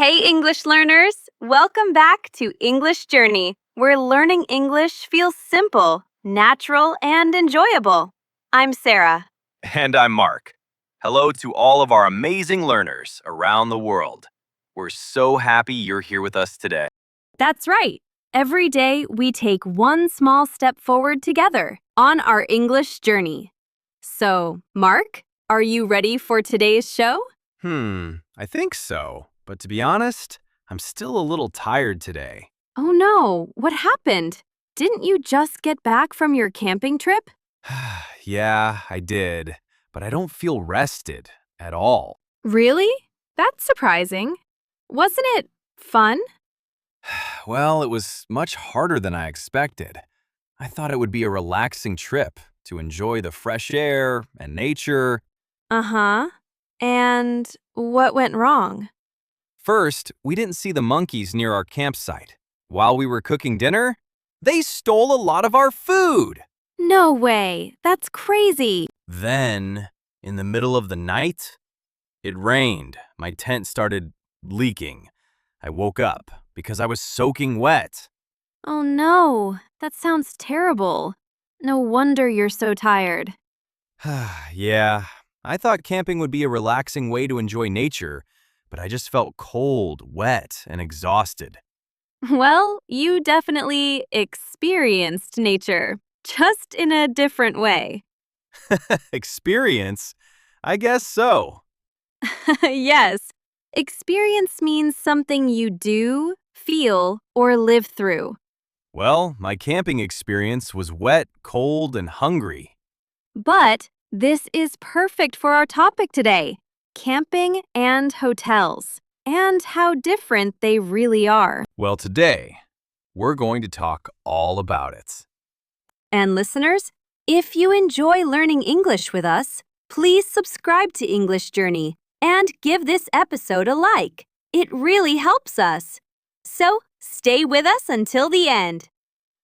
Hey, English learners! Welcome back to English Journey, where learning English feels simple, natural, and enjoyable. I'm Sarah. And I'm Mark. Hello to all of our amazing learners around the world. We're so happy you're here with us today. That's right. Every day, we take one small step forward together on our English journey. So, Mark, are you ready for today's show? I think so. But to be honest, I'm still a little tired today. Oh no, what happened? Didn't you just get back from your camping trip? Yeah, I did. But I don't feel rested at all. Really? That's surprising. Wasn't it fun? Well, it was much harder than I expected. I thought it would be a relaxing trip to enjoy the fresh air and nature. Uh-huh. And what went wrong? First, we didn't see the monkeys near our campsite. While we were cooking dinner, they stole a lot of our food. No way. That's crazy. Then, in the middle of the night, it rained. My tent started leaking. I woke up because I was soaking wet. Oh no, that sounds terrible. No wonder you're so tired. Yeah, I thought camping would be a relaxing way to enjoy nature, but I just felt cold, wet, and exhausted. Well, you definitely experienced nature, just in a different way. Experience? I guess so. Yes, experience means something you do, feel, or live through. Well, my camping experience was wet, cold, and hungry. But this is perfect for our topic today, camping and hotels, and how different they really are. Well, today, we're going to talk all about it. And listeners, if you enjoy learning English with us, please subscribe to English Journey and give this episode a like. It really helps us. So stay with us until the end.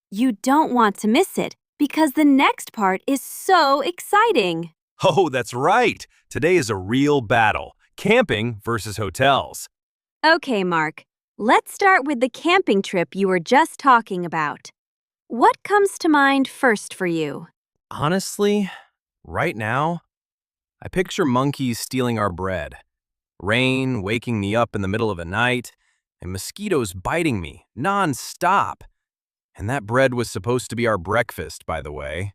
You don't want to miss it because the next part is so exciting. Oh, that's right. Today is a real battle. Camping versus hotels. Okay, Mark, let's start with the camping trip you were just talking about. What comes to mind first for you? Honestly, right now, I picture monkeys stealing our bread, rain waking me up in the middle of the night, and mosquitoes biting me non-stop. And that bread was supposed to be our breakfast, by the way.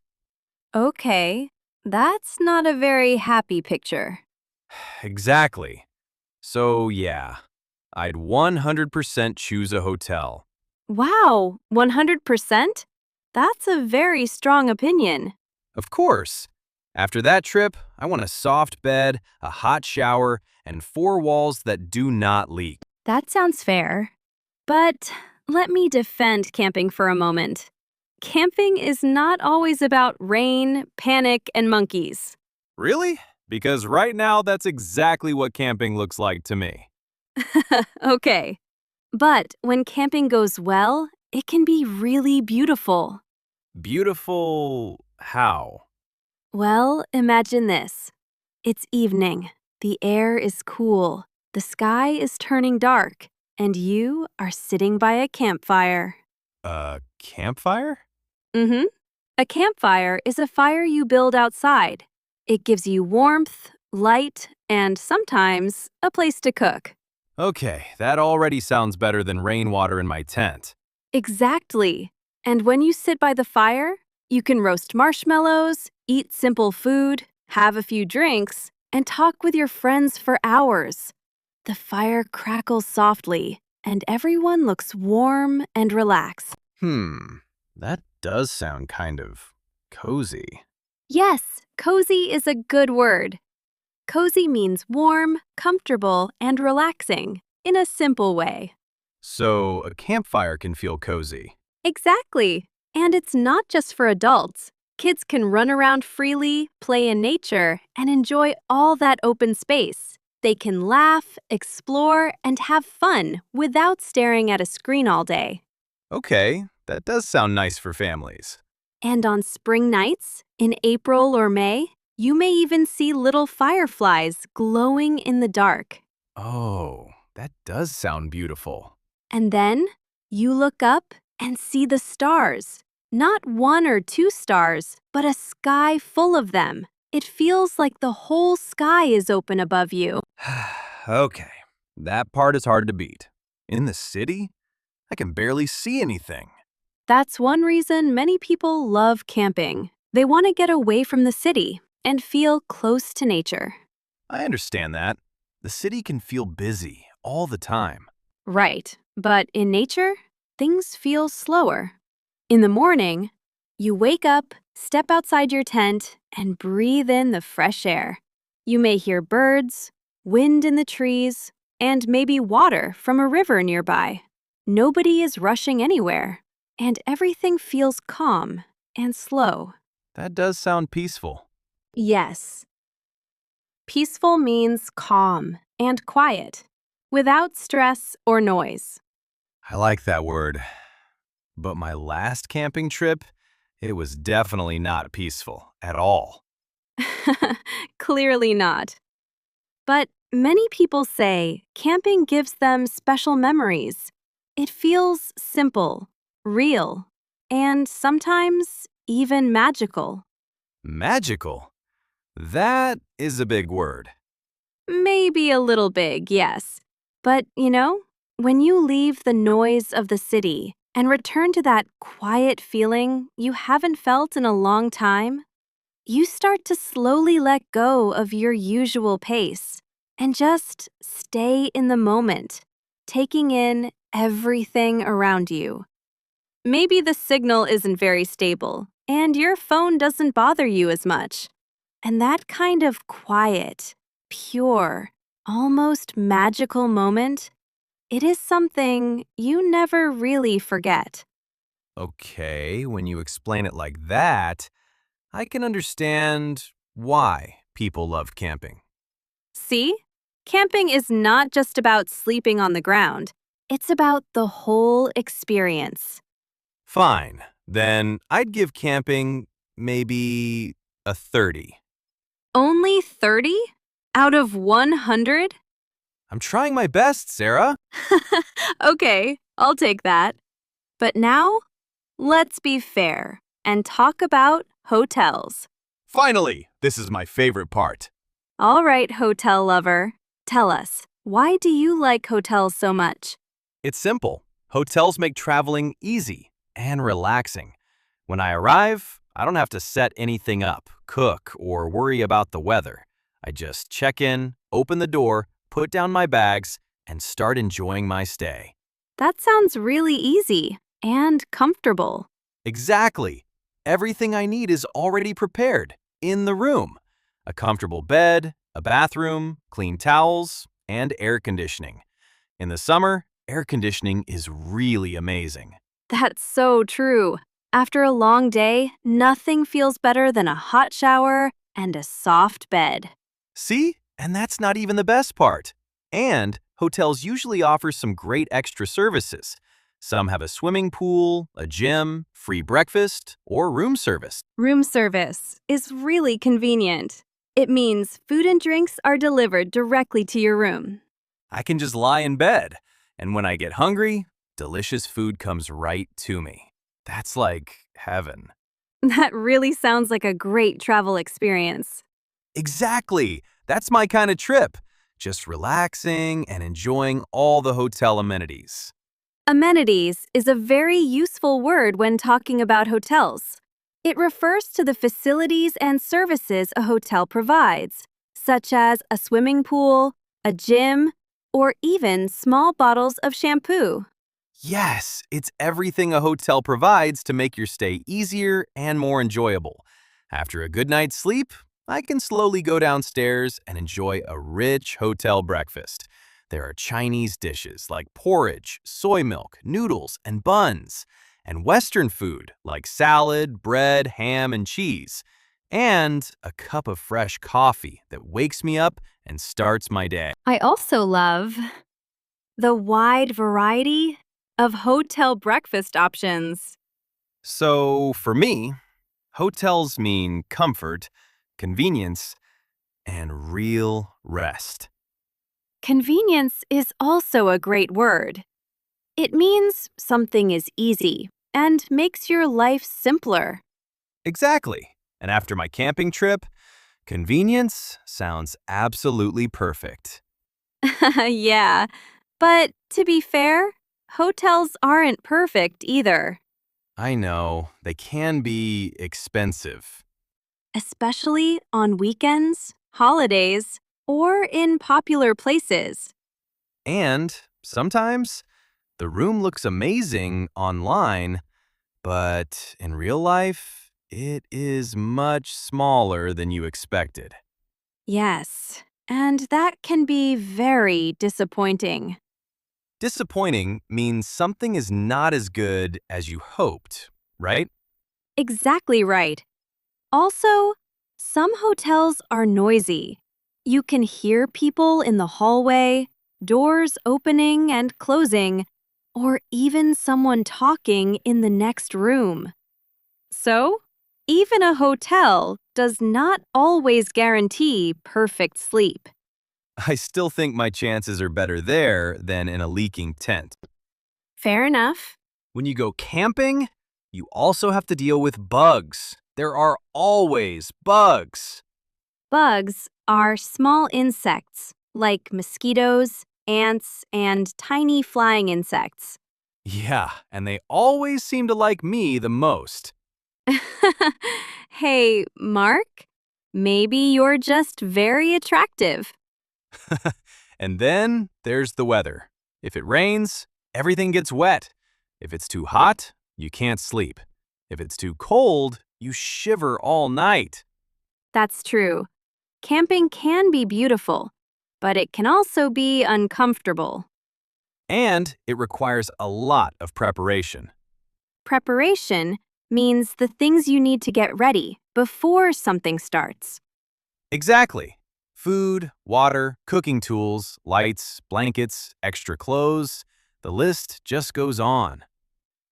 Okay, that's not a very happy picture. Exactly. So, yeah, I'd 100% choose a hotel. Wow, 100%? That's a very strong opinion. Of course. After that trip, I want a soft bed, a hot shower, and 4 walls that do not leak. That sounds fair. But let me defend camping for a moment. Camping is not always about rain, panic, and monkeys. Really? Because right now, that's exactly what camping looks like to me. Okay. But when camping goes well, it can be really beautiful. Beautiful how? Well, imagine this. It's evening. The air is cool. The sky is turning dark. And you are sitting by a campfire. A campfire? Mm-hmm. A campfire is a fire you build outside. It gives you warmth, light, and sometimes a place to cook. Okay, that already sounds better than rainwater in my tent. Exactly. And when you sit by the fire, you can roast marshmallows, eat simple food, have a few drinks, and talk with your friends for hours. The fire crackles softly, and everyone looks warm and relaxed. That does sound kind of cozy. Yes, cozy is a good word. Cozy means warm, comfortable, and relaxing in a simple way. So a campfire can feel cozy. Exactly. And it's not just for adults. Kids can run around freely, play in nature, and enjoy all that open space. They can laugh, explore, and have fun without staring at a screen all day. Okay, that does sound nice for families. And on spring nights, in April or May, you may even see little fireflies glowing in the dark. Oh, That does sound beautiful. And then you look up and see the stars. Not one or two stars, but a sky full of them. It feels like the whole sky is open above you. Okay, that part is hard to beat. In the city, I can barely see anything. That's one reason many people love camping. They want to get away from the city and feel close to nature. I understand that. The city can feel busy all the time. Right, but in nature, things feel slower. In the morning, you wake up, step outside your tent, and breathe in the fresh air. You may hear birds, wind in the trees, and maybe water from a river nearby. Nobody is rushing anywhere, and everything feels calm and slow. That does sound peaceful. Yes. Peaceful means calm and quiet, without stress or noise. I like that word. But my last camping trip, it was definitely not peaceful at all. Clearly not. But many people say camping gives them special memories. It feels simple, real, and sometimes even magical. Magical? That is a big word. Maybe a little big, yes. But, when you leave the noise of the city and return to that quiet feeling you haven't felt in a long time, you start to slowly let go of your usual pace and just stay in the moment, taking in everything around you. Maybe the signal isn't very stable and your phone doesn't bother you as much. And that kind of quiet, pure, almost magical moment, it is something you never really forget. Okay, when you explain it like that, I can understand why people love camping. See? Camping is not just about sleeping on the ground. It's about the whole experience. Fine, then I'd give camping maybe a 30. Only 30? Out of 100? I'm trying my best, Sarah. Okay, I'll take that. But now, let's be fair and talk about hotels. Finally, this is my favorite part. All right, hotel lover. Tell us, why do you like hotels so much? It's simple. Hotels make traveling easy and relaxing. When I arrive, I don't have to set anything up, cook, or worry about the weather. I just check in, open the door, put down my bags, and start enjoying my stay. That sounds really easy and comfortable. Exactly. Everything I need is already prepared in the room. A comfortable bed, a bathroom, clean towels, and air conditioning. In the summer, air conditioning is really amazing. That's so true. After a long day, nothing feels better than a hot shower and a soft bed. See? And that's not even the best part. And hotels usually offer some great extra services. Some have a swimming pool, a gym, free breakfast, or room service. Room service is really convenient. It means food and drinks are delivered directly to your room. I can just lie in bed, and when I get hungry, delicious food comes right to me. That's like heaven. That really sounds like a great travel experience. Exactly. That's my kind of trip. Just relaxing and enjoying all the hotel amenities. Amenities is a very useful word when talking about hotels. It refers to the facilities and services a hotel provides, such as a swimming pool, a gym, or even small bottles of shampoo. Yes, it's everything a hotel provides to make your stay easier and more enjoyable. After a good night's sleep, I can slowly go downstairs and enjoy a rich hotel breakfast. There are Chinese dishes like porridge, soy milk, noodles, and buns, and Western food like salad, bread, ham, and cheese, and a cup of fresh coffee that wakes me up and starts my day. I also love the wide variety of hotel breakfast options. So for me, hotels mean comfort, convenience, and real rest. convenience is also a great word. It means something is easy and makes your life simpler. Exactly. And after my camping trip, convenience sounds absolutely perfect. Yeah, but to be fair, hotels aren't perfect either. I know, they can be expensive. Especially on weekends, holidays, or in popular places. And sometimes the room looks amazing online, but in real life, it is much smaller than you expected. Yes, and that can be very disappointing. Disappointing means something is not as good as you hoped, right? Exactly right. Also, some hotels are noisy. You can hear people in the hallway, doors opening and closing, or even someone talking in the next room. So, even a hotel does not always guarantee perfect sleep. I still think my chances are better there than in a leaking tent. Fair enough. When you go camping, you also have to deal with bugs. There are always bugs. Bugs are small insects like mosquitoes, ants, and tiny flying insects. Yeah, and they always seem to like me the most. Hey, Mark, maybe you're just very attractive. And then there's the weather. If it rains, everything gets wet. If it's too hot, you can't sleep. If it's too cold, you shiver all night. That's true. Camping can be beautiful, but it can also be uncomfortable. And it requires a lot of preparation. Preparation means the things you need to get ready before something starts. Exactly. Food, water, cooking tools, lights, blankets, extra clothes. The list just goes on.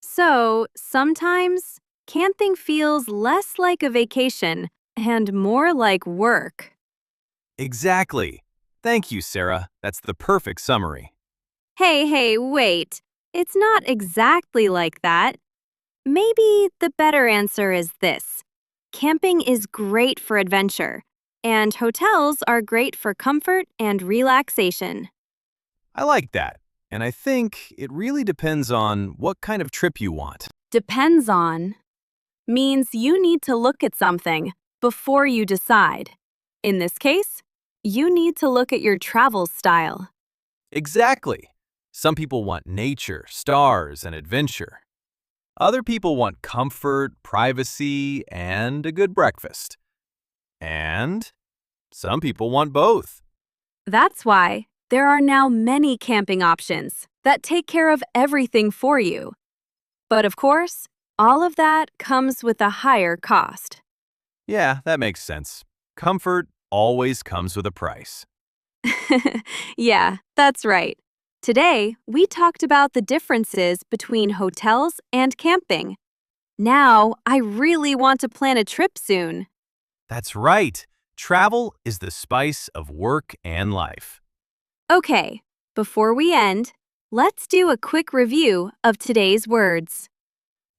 So, sometimes camping feels less like a vacation and more like work. Exactly. Thank you, Sarah. That's the perfect summary. Hey, wait. It's not exactly like that. Maybe the better answer is this. Camping is great for adventure, and hotels are great for comfort and relaxation. I like that. And I think it really depends on what kind of trip you want. Depends on means you need to look at something before you decide. In this case, you need to look at your travel style. Exactly. Some people want nature, stars, and adventure. Other people want comfort, privacy, and a good breakfast. And some people want both. That's why there are now many camping options that take care of everything for you. But of course, all of that comes with a higher cost. Yeah, that makes sense. Comfort always comes with a price. Yeah, that's right. Today, we talked about the differences between hotels and camping. Now, I really want to plan a trip soon. That's right. Travel is the spice of work and life. Okay, before we end, let's do a quick review of today's words.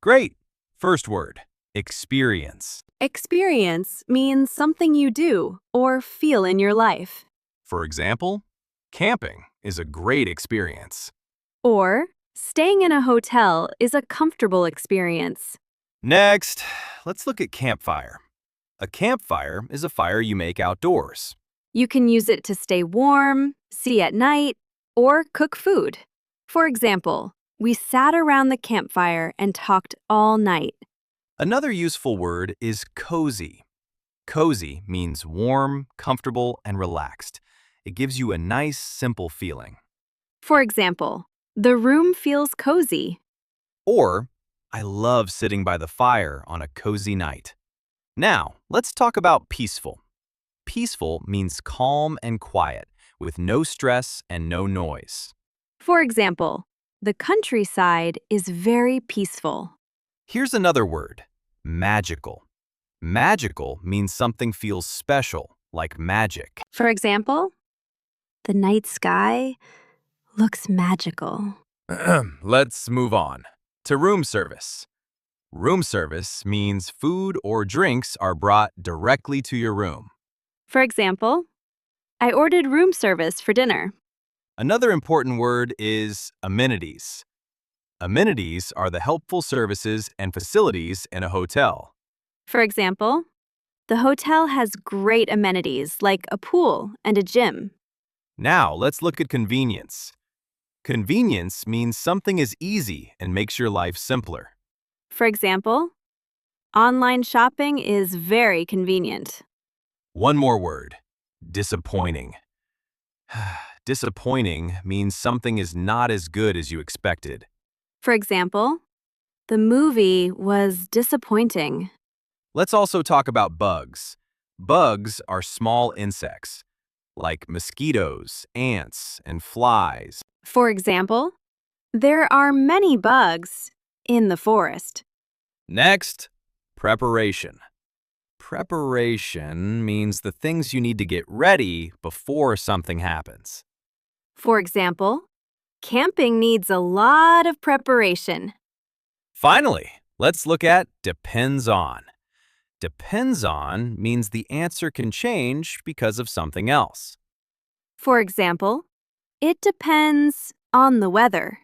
Great. First word, experience. Experience means something you do or feel in your life. For example, camping is a great experience. Or, staying in a hotel is a comfortable experience. Next, let's look at campfire. A campfire is a fire you make outdoors. You can use it to stay warm, see at night, or cook food. For example, we sat around the campfire and talked all night. Another useful word is cozy. Cozy means warm, comfortable, and relaxed. It gives you a nice, simple feeling. For example, the room feels cozy. Or, I love sitting by the fire on a cozy night. Now, let's talk about peaceful. Peaceful means calm and quiet, with no stress and no noise. For example, the countryside is very peaceful. Here's another word, magical. Magical means something feels special, like magic. For example, The night sky looks magical. Let's move on to room service. Room service means food or drinks are brought directly to your room. For example, I ordered room service for dinner. Another important word is amenities. Amenities are the helpful services and facilities in a hotel. For example, the hotel has great amenities like a pool and a gym. Now, let's look at convenience. Convenience means something is easy and makes your life simpler. For example, online shopping is very convenient. One more word, disappointing. Disappointing means something is not as good as you expected. For example, the movie was disappointing. Let's also talk about bugs. Bugs are small insects, like mosquitoes, ants, and flies. For example, there are many bugs in the forest. Next, preparation. Preparation means the things you need to get ready before something happens. For example, camping needs a lot of preparation. Finally, let's look at depends on. Depends on means the answer can change because of something else. For example, it depends on the weather.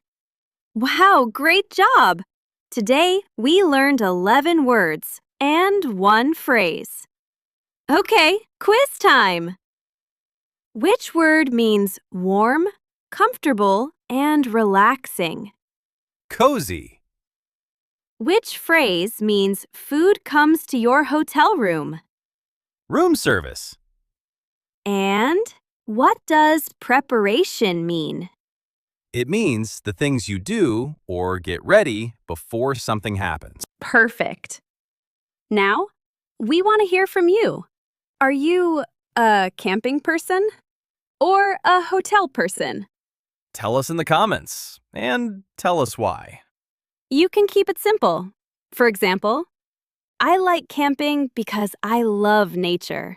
Wow, great job! Today, we learned 11 words and one phrase. Okay, quiz time! Which word means warm, comfortable, and relaxing? Cozy. Which phrase means food comes to your hotel room? Room service. And what does preparation mean? It means the things you do or get ready before something happens. Perfect. Now, we want to hear from you. Are you a camping person or a hotel person? Tell us in the comments and tell us why. You can keep it simple. For example, I like camping because I love nature.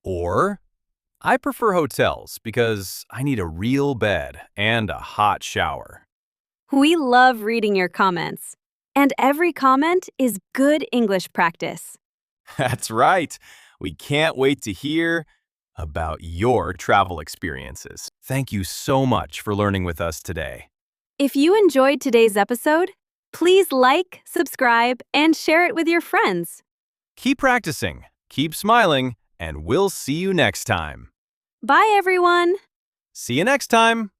Or, I prefer hotels because I need a real bed and a hot shower. We love reading your comments, and every comment is good English practice. That's right. We can't wait to hear about your travel experiences. Thank you so much for learning with us today. If you enjoyed today's episode, please like, subscribe, and share it with your friends. Keep practicing, keep smiling, and we'll see you next time. Bye, everyone! See you next time!